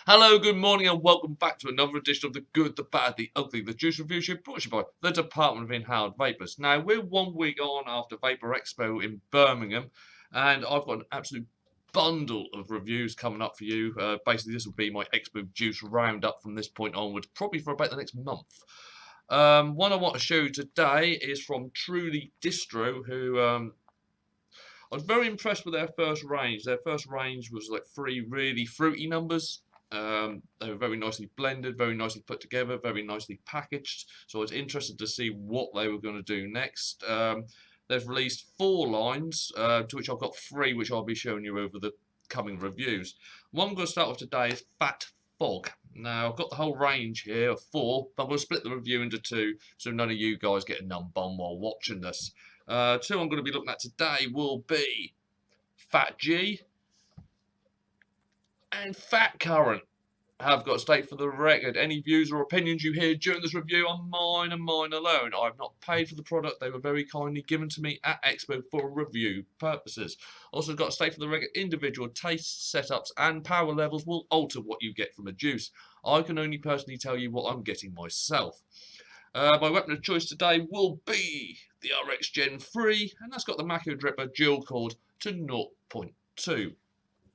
Hello, good morning, and welcome back to another edition of The Good, The Bad, The Ugly, The Juice Review Show, brought to you by the Department of Inhaled Vapours. Now, we're 1 week on after Vapor Expo in Birmingham, and I've got an absolute bundle of reviews coming up for you. Basically, this will be my Expo Juice roundup from this point onwards, probably for about the next month. One I want to show you today is from TrulyDistro, who I was very impressed with their first range. Their first range was like 3 really fruity numbers. They were very nicely blended, very nicely put together, very nicely packaged. So I was interested to see what they were going to do next. They've released 4 lines, to which I've got 3, which I'll be showing you over the coming reviews. One I'm going to start with today is Phat Phog. Now, I've got the whole range here of 4, but I'm going to split the review into 2, so none of you guys get a numb bum while watching this. 2 I'm going to be looking at today will be Phat G and Phatcurrant. Have got to state for the record, any views or opinions you hear during this review are mine and mine alone. I've not paid for the product. They were very kindly given to me at Expo for review purposes. Also got to state for the record, individual tastes, setups and power levels will alter what you get from a juice. I can only personally tell you what I'm getting myself. My weapon of choice today will be the RX Gen 3, and that's got the Macro Dripper dual cord to 0.2.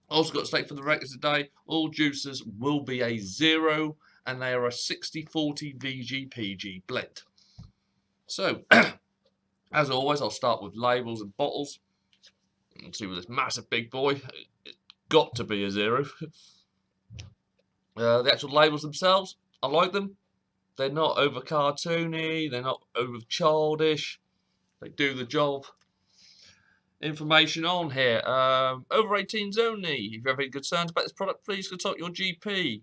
Also got to state for the record today, all juicers will be a 0, and they are a 60-40 VG-PG blend. So, as always, I'll start with labels and bottles. Let's see with this massive big boy, it's got to be a 0. The actual labels themselves, I like them. They're not over cartoony, they're not over childish. They do the job. Information on here. Over 18s only. If you have any concerns about this product, please consult your GP.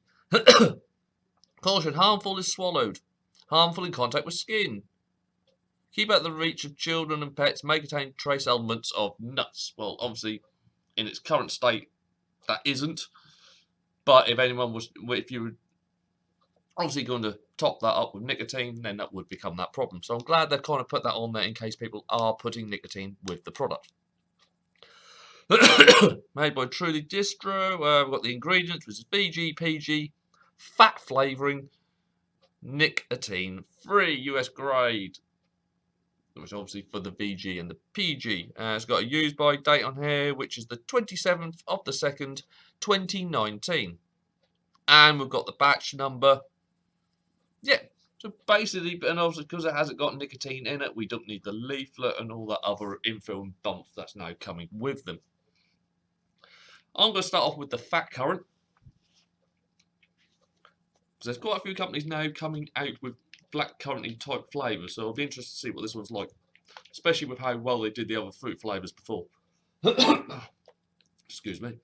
Caution, harmful is swallowed. Harmful in contact with skin. Keep out the reach of children and pets. May contain trace elements of nuts. Well, obviously, in its current state, that isn't. But if you were obviously going to top that up with nicotine, then that would become that problem. So I'm glad they've kind of put that on there in case people are putting nicotine with the product. Made by TrulyDistro. We've got the ingredients, which is VG, PG, fat flavouring, nicotine free, US grade, which is obviously for the VG and the PG. It's got a use by date on here, which is the 27th of the 2nd, 2019. And we've got the batch number. Yeah, so basically, and obviously because it hasn't got nicotine in it, we don't need the leaflet and all that other info and bump that's now coming with them. I'm going to start off with the Phatcurrant. There's quite a few companies now coming out with blackcurrant type flavours, so I'll be interested to see what this one's like, especially with how well they did the other fruit flavours before. Excuse me.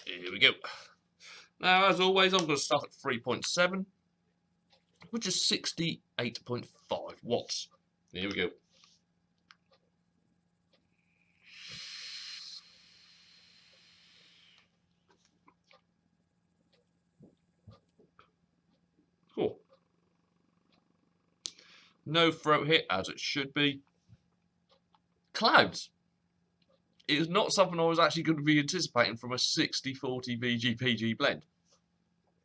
Here we go. Now, as always, I'm going to start at 3.7, which is 68.5 watts. Here we go. Cool. No throat hit, as it should be. Clouds. It is not something I was actually going to be anticipating from a 60-40 VG-PG blend.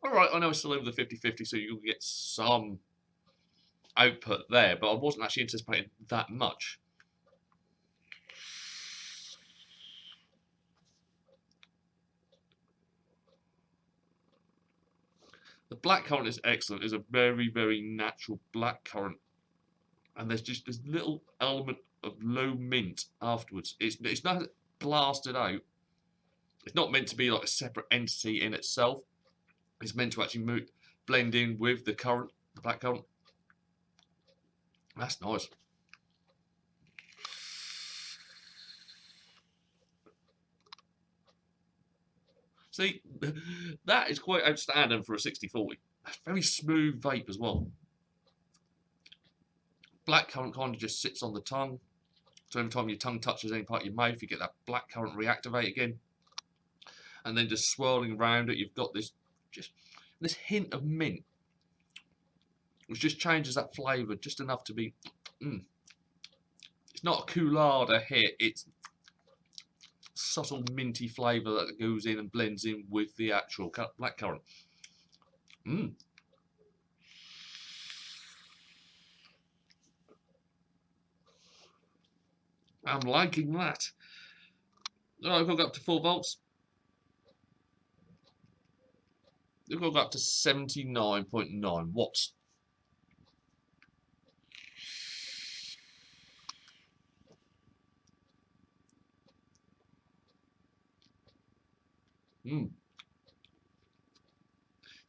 Alright, I know it's still over the 50-50, so you'll get some output there, but I wasn't actually anticipating that much. The blackcurrant is excellent. It's a very, very natural blackcurrant. And there's just this little element of low mint afterwards. It's not blasted out. It's not meant to be like a separate entity in itself. It's meant to actually blend in with the blackcurrant. That's nice. See, that is quite outstanding for a 60-40. That's very smooth vape as well. Blackcurrant kind of just sits on the tongue. So every time your tongue touches any part of your mouth, you get that blackcurrant reactivate again. And then just swirling around it, you've got this hint of mint. which just changes that flavour just enough to be. It's not a coolada hit. It's subtle minty flavour that goes in and blends in with the actual blackcurrant. I'm liking that. Alright, we've got to go up to 4 volts. We've got to go up to 79.9 watts.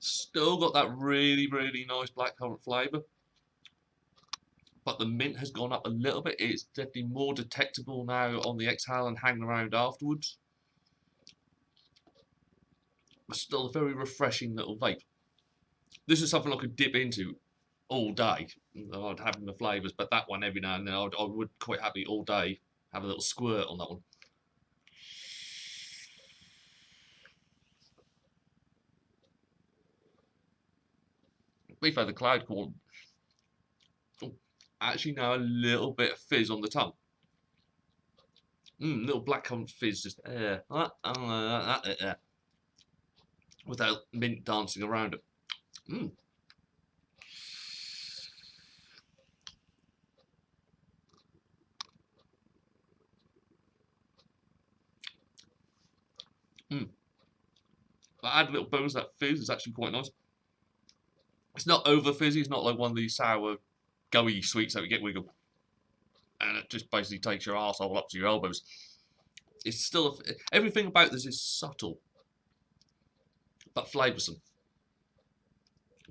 Still got that really, really nice blackcurrant flavour. But the mint has gone up a little bit. It's definitely more detectable now on the exhale and hanging around afterwards. But still a very refreshing little vape. This is something I could dip into all day. I'd have the flavours, but that one every now and then I would quite happy all day have a little squirt on that one. We've had the cloud call. Actually now a little bit of fizz on the tongue. Little blackcurrant fizz just without mint dancing around it. I add a little bonus that fizz is actually quite nice. It's not over fizzy. It's not like one of these sour, gooey sweets that we get wiggle, and it just basically takes your arsehole up to your elbows. It's still everything about this is subtle, but flavoursome.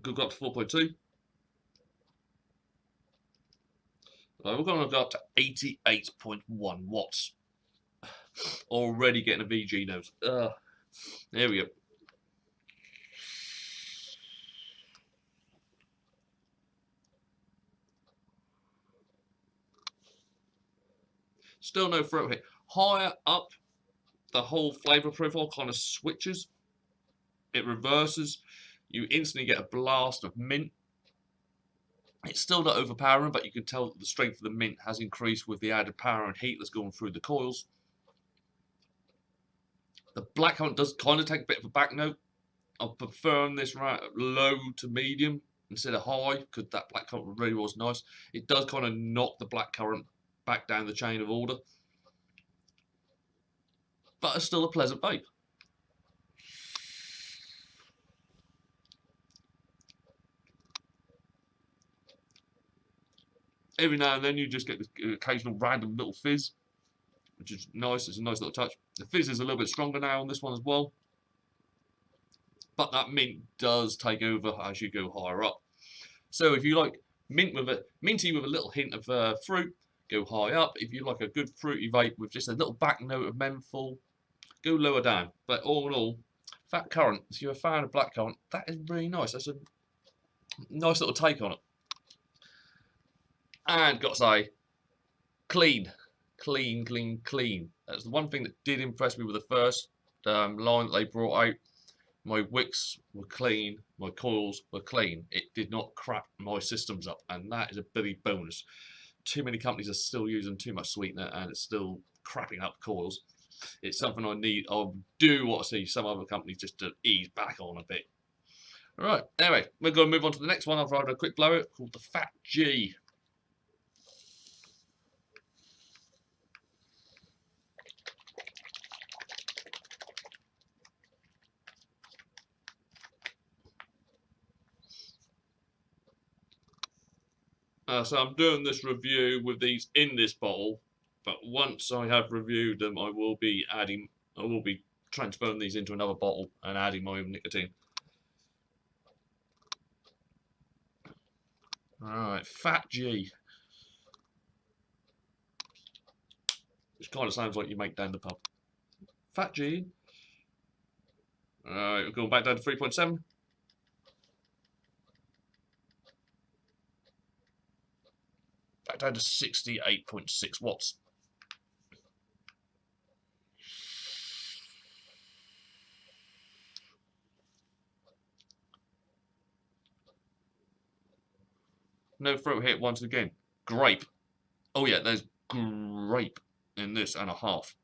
Could go up to 4.2. So we're going to go up to 88.1 watts. Already getting a VG nose. There we go. Still no throat hit. Higher up, the whole flavour profile kind of switches. It reverses. You instantly get a blast of mint. It's still not overpowering, but you can tell that the strength of the mint has increased with the added power and heat that's going through the coils. The blackcurrant does kind of take a bit of a back note. I'm preferring this right low to medium instead of high because that blackcurrant really was nice. It does kind of knock the blackcurrant back down the chain of order, but it's still a pleasant vape. Every now and then you just get this occasional random little fizz, which is nice. It's a nice little touch. The fizz is a little bit stronger now on this one as well, but that mint does take over as you go higher up. So if you like minty with a little hint of fruit, go high up. If you like a good fruity vape with just a little back note of menthol, go lower down. But all in all, Phatcurrant, if you're a fan of blackcurrant, that is really nice. That's a nice little take on it. And got to say, clean. That's the one thing that did impress me with the first line that they brought out. My wicks were clean, my coils were clean. It did not crap my systems up, and that is a big bonus. Too many companies are still using too much sweetener, and it's still crapping up coils. It's something I do want to see some other companies just to ease back on a bit. Alright, anyway, we're going to move on to the next one. I've had a quick blow it called the Phat G. So I'm doing this review with these in this bottle, but once I have reviewed them, I will be transferring these into another bottle and adding my own nicotine. Alright, Phat G. Which kind of sounds like you make down the pub. Phat G. Alright, we're going back down to 3.7. Back down to 68.6 watts. No throat hit once again. Grape. Oh yeah, there's grape in this and a half.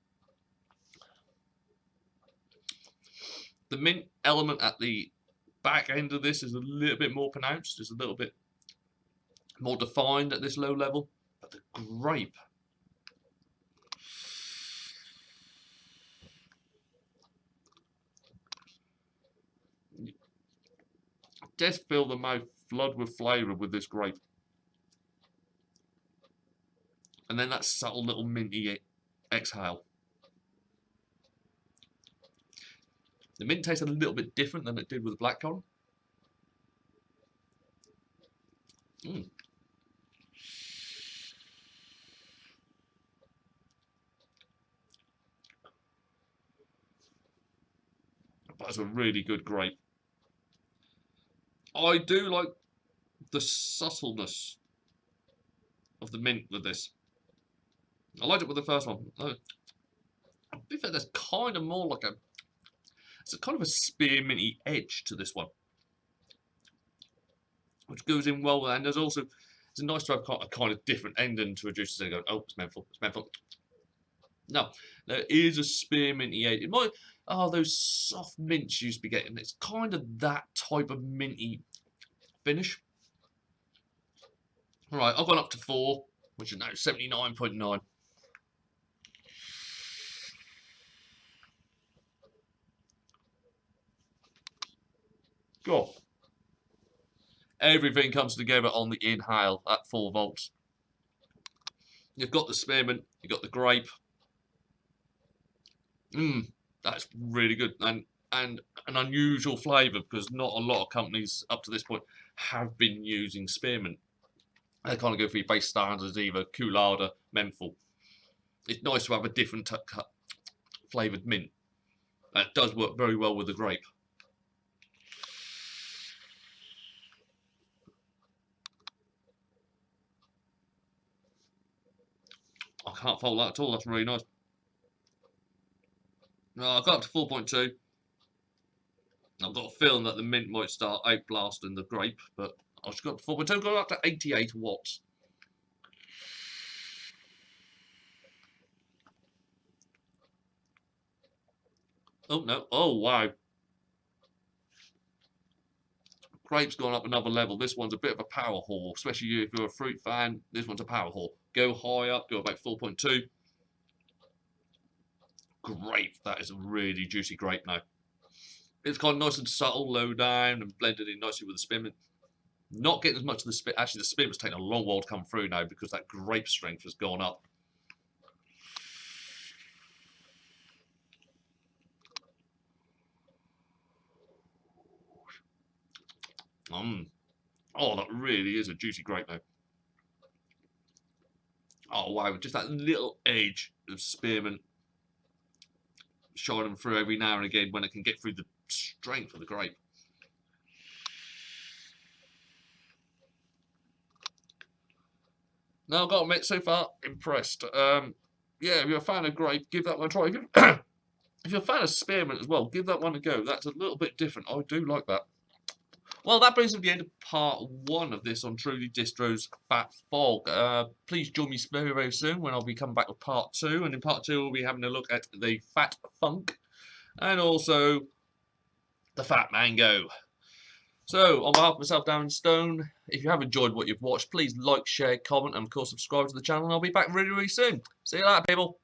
The mint element at the back end of this is a little bit more pronounced. It's a little bit more defined at this low level. But the grape. Just feel the mouth flood with flavour with this grape. And then that subtle little minty exhale. The mint tastes a little bit different than it did with the blackcurrant. But it's a really good grape. I do like the subtleness of the mint with this. I liked it with the first one. To be fair, there's kind of more like it's a kind of a spearminty edge to this one, which goes in well with it. And there's also, it's nice to have a kind of different ending to a juice instead of going, oh, it's menthol, it's menthol. No, there is a spearminty edge. It might, those soft mints you used to be getting. It's kind of that type of minty finish. All right, I've gone up to 4, which is now 79.9. Go. Everything comes together on the inhale at 4 volts. You've got the spearmint, you've got the grape. That's really good and an unusual flavour because not a lot of companies up to this point have been using spearmint. They kind of go for your base standards, either Coolada, menthol. It's nice to have a different flavoured mint. That does work very well with the grape. I can't fault that at all. That's really nice. I got up to 4.2. I've got a feeling that the mint might start outblasting the grape, but I just got up to 4.2. Got up to 88 watts. Oh no! Oh wow! Grape's gone up another level. This one's a bit of a power haul, especially if you're a fruit fan. This one's a power haul. Go high up, go about 4.2. Grape, that is a really juicy grape now. It's kind of nice and subtle, low down, and blended in nicely with the spearmint. Not getting as much of the spearmint. Actually, the spearmint's taking a long while to come through now because that grape strength has gone up. Oh, that really is a juicy grape now. Oh wow, just that little edge of spearmint shining through every now and again when it can get through the strength of the grape. Now I've got to admit, so far impressed. Yeah, if you're a fan of grape, give that one a try. If you're a fan of spearmint as well, give that one a go. That's a little bit different. I do like that. Well, that brings us to the end of part 1 of this on TrulyDistro's Phat Phog. Please join me very, very soon when I'll be coming back with part 2. And in part 2, we'll be having a look at the Phat Funk and also the Phat Mango. So, on behalf of myself, Darren Stone, if you have enjoyed what you've watched, please like, share, comment, and of course subscribe to the channel. And I'll be back really, really soon. See you later, people.